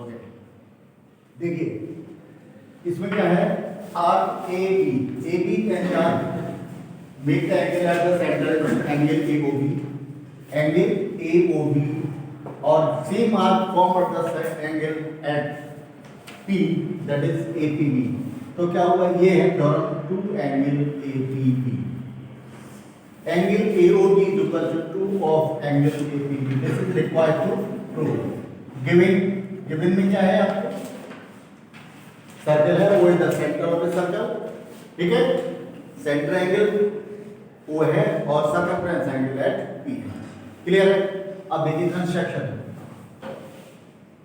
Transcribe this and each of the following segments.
Okay, देखिए इसमें क्या है, R A B and R make the angle at the centre, angle A O B और same arc form the angle at P, that is APB. तो क्या होगा, ये है theorem two angle APB. Angle AOB is equal to 2 of angle APB. This is required to prove. Given में क्या है आपको, सर्कल है, वो is the centre of the circle, ठीक है, सेंटर एंगल O है और सर्कमफ्रेंस एंगल एट P है. क्लियर है. अब देखिए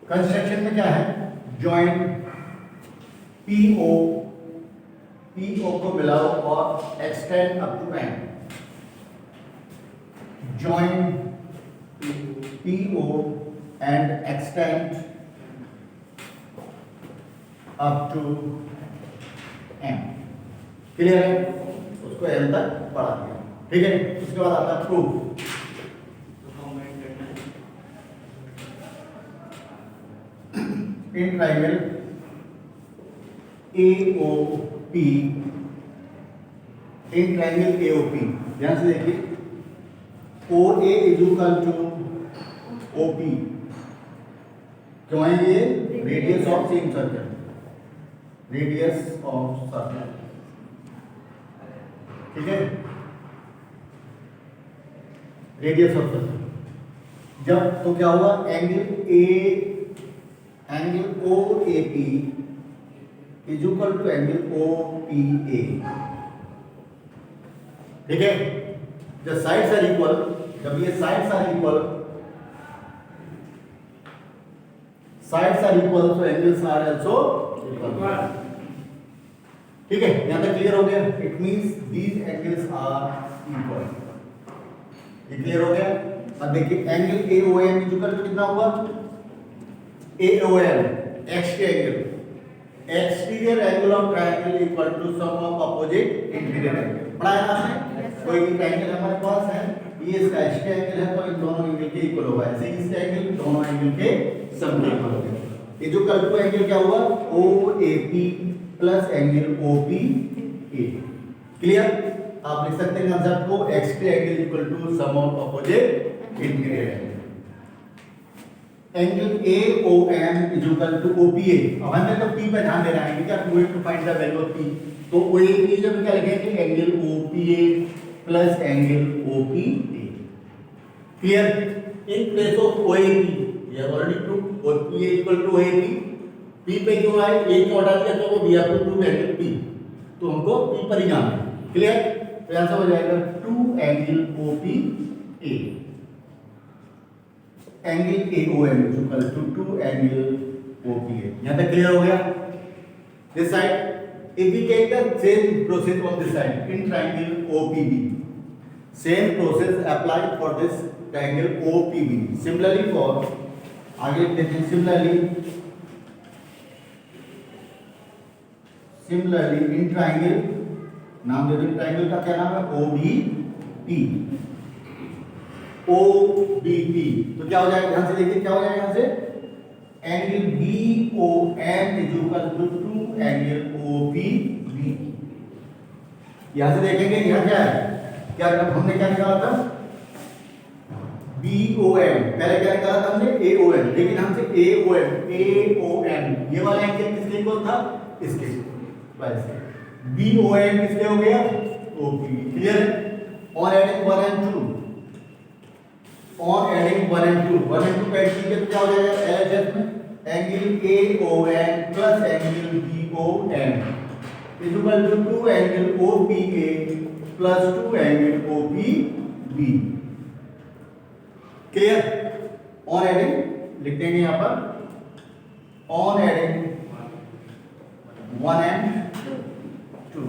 कंस्ट्रक्शन में क्या है, जॉइंट PO को मिलाओ और extend up to end. Joint PO and extend up to end. Clear है, उसको एंड तक पढ़ा दिया, ठीक है. उसके बाद आता है proof. In triangle AOP, in triangle AOP, ध्यान से देखिए, OA is equal to OP. क्यों है ये, radius of same circle, radius of circle, ठीक है, रेडियस ऑफ सर्कल. जब तो क्या हुआ, angle OAP is equal to angle OPA, ठीक है. जब साइड्स आर इक्वल, जब ये साइड्स आर इक्वल तो एंगल्स आर आल्सो इक्वल, ठीक है. यहां तक क्लियर हो गया. It means these angles are equal. ये क्लियर हो गया. अब देखिए angle AOM is equal to कितना हुआ, AOM exterior angle of triangle equal to sum of opposite interior angle. पढ़ाया ना आपने. कोई भी ट्रायंगल हमारे पास है, ये इसका एक्सटीरियर एंगल है, तो इन दोनों एंगल के इक्वल होगा. ऐसे ही इसका एंगल दोनों एंगल के सम के इक्वल होगा. ये जो कल को एंगल क्या हुआ, OAP plus angle OPA. Clear. आप लिख सकते हैं कंसेप्ट को, exterior angle equal to sum of opposite interior angle. Angle AOM is equal to OPA. अब हमें तो P पे ध्यान देना है, क्या to to find the value of P. तो OAP जब क्या लिखेंगे, angle OPA plus angle OPA. Clear. In place of OAP we have already proved OPA equal to OAP. P पे क्यों आए, A क्यों हटा दिया, तो we have to prove angle P, तो हमको P पर ही जाना है. क्लियर. तो आंसर हो जाएगा 2 angle OPA. Angle AOM is equal to 2 angle OPA. यहां तक क्लियर हो गया. This side, if we take the same process on this side in triangle OPB, same process applied for this triangle OPB. Similarly for, आगे देखें, similarly in triangle, नाम दे दो triangle का, क्या नाम है, OBP. तो क्या हो जाएगा, ध्यान से देखिए क्या हो जाएगा. यहां से angle BOM is equal to 2 angle OPB. यहां से देखेंगे यहां क्या है, क्या हमने क्या निकाला था, BOM. पहले क्या निकाला था हमने, AOM. लेकिन हमसे AOM ये वाला एंगल किसके इक्वल था, इसके. बस BOM किसके हो गया, OPB. क्लियर है. और एडिंग 1 and 2, और एडिंग 1 and 2 को ऐड कीजिए तो क्या हो जाएगा, LHS में angle AOM plus angle BOM is equal to 2 angle OPA plus 2 angle OPB. Clear. और एडिंग लिख देंगे यहां पर, ऑन एडिंग 1 and 2.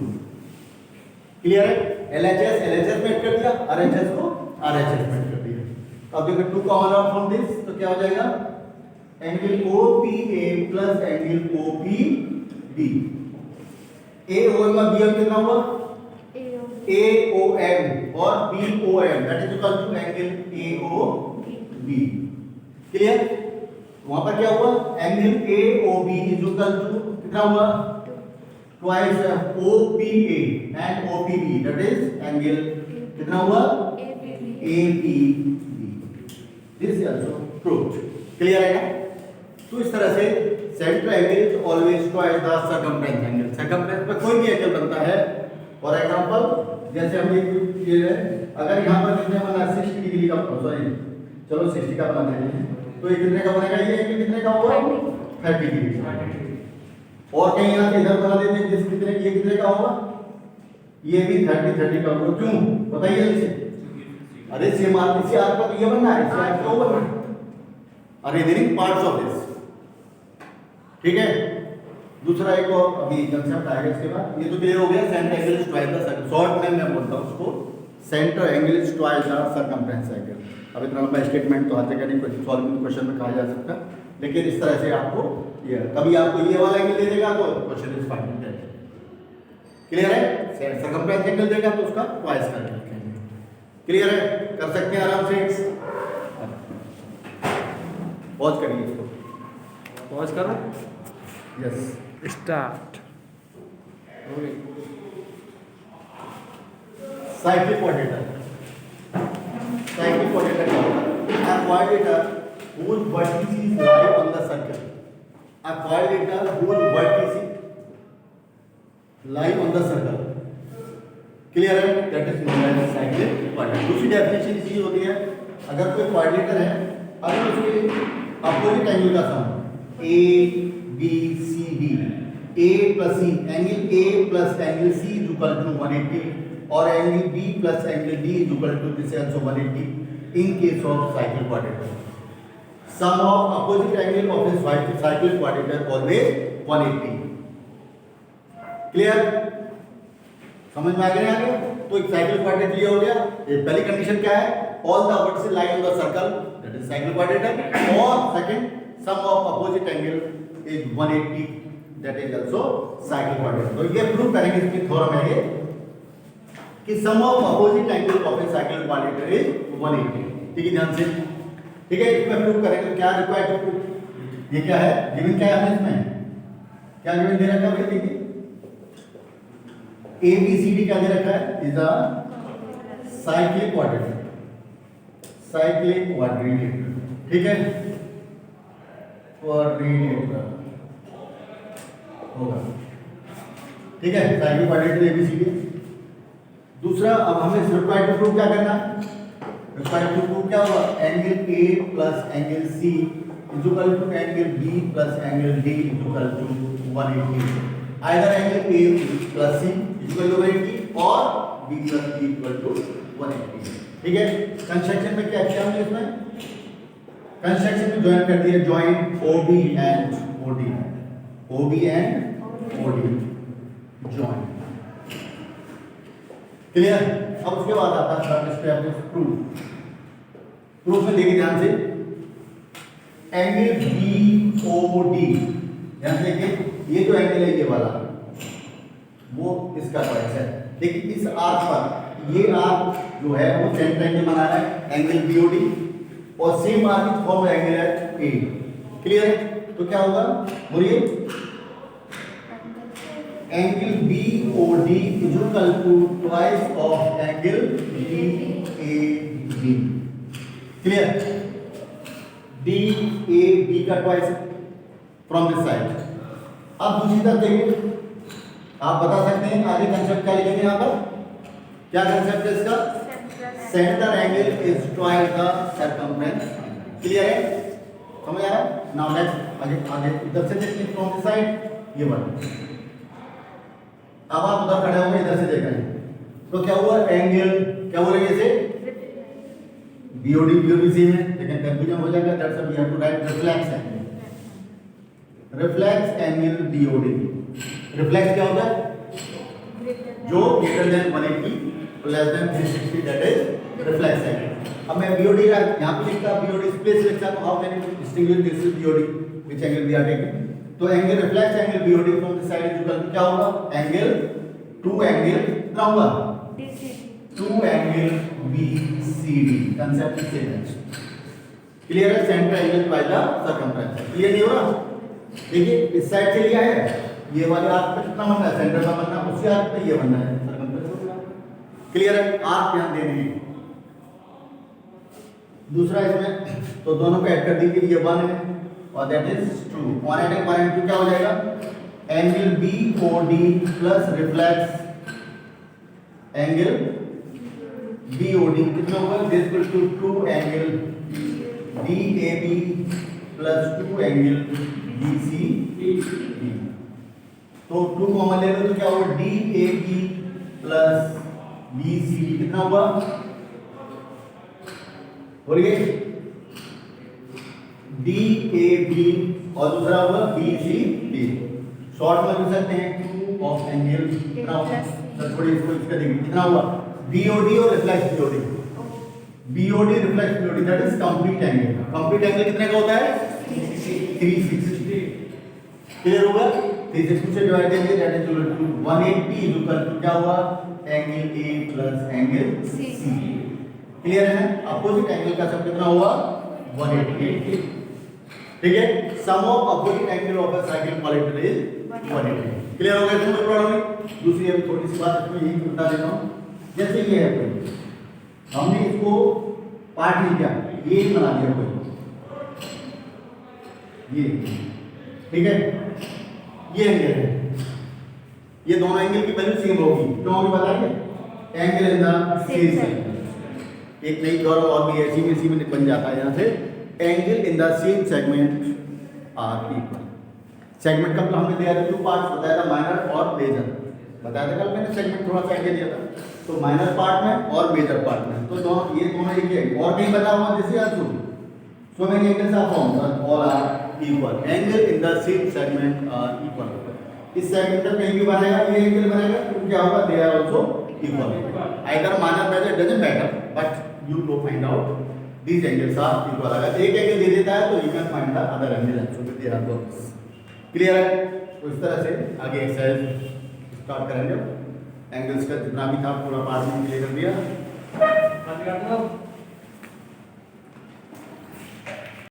क्लियर है. LHS में ऐड कर दिया, RHS को RHS में ऐड कर दिया. अब देखो 2 कॉमन आउट फ्रॉम दिस, तो क्या हो जाएगा, angle OPA plus angle OPB. AOM में BM कितना हुआ, AOM और BOM, that is equal to angle AOB. Clear. वहां पर क्या हुआ, angle AOB is equal to कितना हुआ, twice OPA and OPB, that is angle कितना हुआ, APB। This is also proved. Clear है ना? तो इस तरह से centre angle is always twice the circumference angle. Circumference पे कोई भी एंगल बनता है, फॉर एग्जांपल जैसे हम ये अगर यहाँ पर कितने बना 60 डिग्री का, सॉरी चलो 60 का बना देते हैं, तो ये कितने का बनेगा, ये एंगल कितने का होगा, 30 डिग्री। और कहीं यहाँ से इधर बना देते हैं जिस कितने, ये कितने का होगा, ये भी 30 का होगा। क्यों बताइए जल्दी से? अरे सेम आर्क, इसी आर्क पर ये बनना है, इसी आर्क का वो बनना है, अरे रिमेनिंग पार्ट्स ऑफ दिस। ठीक है, दूसरा एक और अभी कंसेप्ट आएगा इसके बाद। ये तो क्लियर हो गया, centre angle is twice the circum, short में मैं बोलता हूं उसको centre angle is twice the circumference angle. अब इतना लंबा स्टेटमेंट तो आते का नहीं, कोई सॉल्विंग क्वेश्चन में कहा जा सकता, लेकिन इस तरह से आपको ये कभी आपको ये वाला एंगल दे देगा तो क्वेश्चन इज फाइंड। क्लियर है? सर्कमफ्रेंस एंगल देगा तो उसका ट्वाइस कर देंगे। क्लियर है? कर सकते हैं आराम से। पॉज करिए इसको, पॉज करो, yes start. Cyclic coordinator, cyclic coordinator क्या होता है? A coordinator whose vertices lie on the circle, a coordinator whose vertices lie on the circle, clear है? That is known as cyclic coordinator. दूसरी definition इसी होती है, अगर कोई कोऑर्डिनेटर है, अगर उसके अपोजिट एंगल का सम ABCD, A plus C, angle A plus angle C is equal to 180 और angle B plus angle D is equal to this also 180 in case of cyclic quadrature. Sum of opposite angle of a cyclic quadrature always 180. Clear? समझ में आ गया? तो एक cyclic क्वाड्रेटर ये हो गया। ये पहली कंडीशन क्या है? All the vertices lie on the circle, that is cyclic quadrature, और second sum of opposite angle is 180, that is also cyclic quadrature। तो ये प्रूव करेंगे, इसकी थ्योरम है ये कि sum of opposite angle of a cyclic quadrature is 180। ठीक है, ध्यान से। ठीक है, इसमें प्रूव करेंगे। क्या रिक्वायर्ड टू प्रूव? ये क्या है, गिवन क्या है हमें इसमें, क्या गिवन दे रखा है? देखिए ABCD क्या दे रखा है, is a cyclic क्वाड्रेटर, cyclic quadrilateral. ठीक है, क्वाड्रिलेटरल होगा। ठीक है, साइक्लिक क्वाड्रिलेटरल ABCD। दूसरा, अब हमें रिक्वायर्ड टू प्रूव क्या करना है? रिक्वायर्ड टू प्रूव क्या होगा? Angle A plus angle C is equal to angle B plus angle D is equal to 180। Either angle A plus C is equal to 180 और B plus D equal to 180। ठीक है, construction में क्या किया हमने इसमें? कंस्ट्रक्शन में join कर दिया, join OB and OD, OB and OD join. Clear? अब उसके बाद आता है थर्ड स्टेप, प्रूफ। प्रूफ में देखिए ध्यान से, एंगल BOD, ध्यान से देखिए, ये जो एंगल है ये वाला, वो इसका ट्वाइस है। देखिए इस आर्क पर, ये आर्क जो है वो सेंटर एंगल बना रहा है, एंगल BOD, और सेम आर्क की फॉर्म एंगल है A। क्लियर है? तो क्या होगा, बोलिए, angle BOD is equal to twice of angle DAB। Clear? DAB का ट्वाइस फ्रॉम दिस साइड। अब दूसरी तरफ देखिए, आप बता सकते हैं आगे कंसेप्ट क्या लिखेंगे यहाँ पर? क्या कंसेप्ट है इसका? Centre angle is twice the circumference. Clear है? समझ आ रहा है? नाउ लेट्स आगे आगे इधर से देखते हैं फ्रॉम दिस साइड, ये वाला। अब आप उधर खड़े होंगे, इधर से देख रहे हैं, तो क्या हुआ? एंगल क्या बोलेंगे इसे? BOD सेम है, लेकिन कंफ्यूजन हो जाएगा, that's why we have to write reflex angle. Reflex angle BOD। Reflex क्या होता है? जो greater than 180 less than 360, that is reflex angle. अब मैं BOD यहाँ पे लिखता, BOD प्लेस लिखता, तो how can you distinguish this is BOD, which angle we are taking? तो angle reflex angle BOD from this side is equal to क्या होगा? एंगल टू एंगल कितना होगा? 2 एंगल BCD। कंसेप्ट सेम है। Clear है? Centre angle by the circumference. Clear नहीं हो रहा? देखिए इस साइड से लिया है, ये वाले आर्क पे कितना बनना है, सेंटर का बनना, उसी आर्क पे ये बनना है सर्कमफ्रेंस। क्लियर है? आर्क ध्यान देने हैं। दूसरा इसमें तो दोनों को ऐड कर दीजिए, ये 1 है और दैट इज 2। 1 and 1 and 2 क्या हो जाएगा? Angle BOD plus reflex angle BOD कितना होगा? This equal to 2 angle DAB plus 2 angle BCD। तो 2 कॉमन ले लो तो क्या होगा? DAB प्लस BCD कितना होगा? बोलिए। DAB और दूसरा होगा BCD। शॉर्ट में लिख सकते हैं 2 ऑफ एंगल कितना होगा? सर थोड़ी इसको इसका देखिए कितना हुआ? BOD और reflex BOD। BOD reflex BOD that is complete angle. Complete angle कितने का होता है? 360। क्लियर होगा? 360 से डिवाइड करेंगे that is equal to 180 equal to क्या हुआ? Angle A plus angle C। Clear है? अपोजिट एंगल का सब कितना हुआ? 180। ठीक है? Sum of opposite angle of a cyclic quadrilateral is 180। Clear हो गया? इसमें कोई प्रॉब्लम नहीं। दूसरी अभी थोड़ी सी बात इसमें यही बता देता हूं। जैसे ये है कोई, हमने इसको पार्ट नहीं किया, ये बना दिया कोई, ये ठीक है? ये एंगल है, ये दोनों एंगल की वैल्यू सेम होगी। क्यों होगी बताइए? Angle in the same segment. एक नई टर्म और भी ऐसी इसी में बन जाता है यहाँ से, angle in the same segment are equal. Segment का हमने दिया था 2 पार्ट्स बताया था, माइनर और मेजर बताया था कल मैंने। सेगमेंट थोड़ा सा आइडिया दिया था, तो माइनर पार्ट में और मेजर पार्ट में, तो दोनों ये दोनों एक है। और कहीं बता हुआ जैसे आंसू so many angles are formed all are equal, angle in the same segment are equal. इस सेगमेंट में कहीं भी बनाएगा ये एंगल बनेगा तो क्या होगा? They are also equal. Either minor major doesn't matter, but you know find out these angles are equal. अगर एक एंगल दे देता है तो you can find the other angle also with their answers. Clear है? तो इस तरह से आगे एक्सरसाइज स्टार्ट करेंगे। एंगल्स का जितना भी था पूरा पार्ट में क्लियर कर दिया।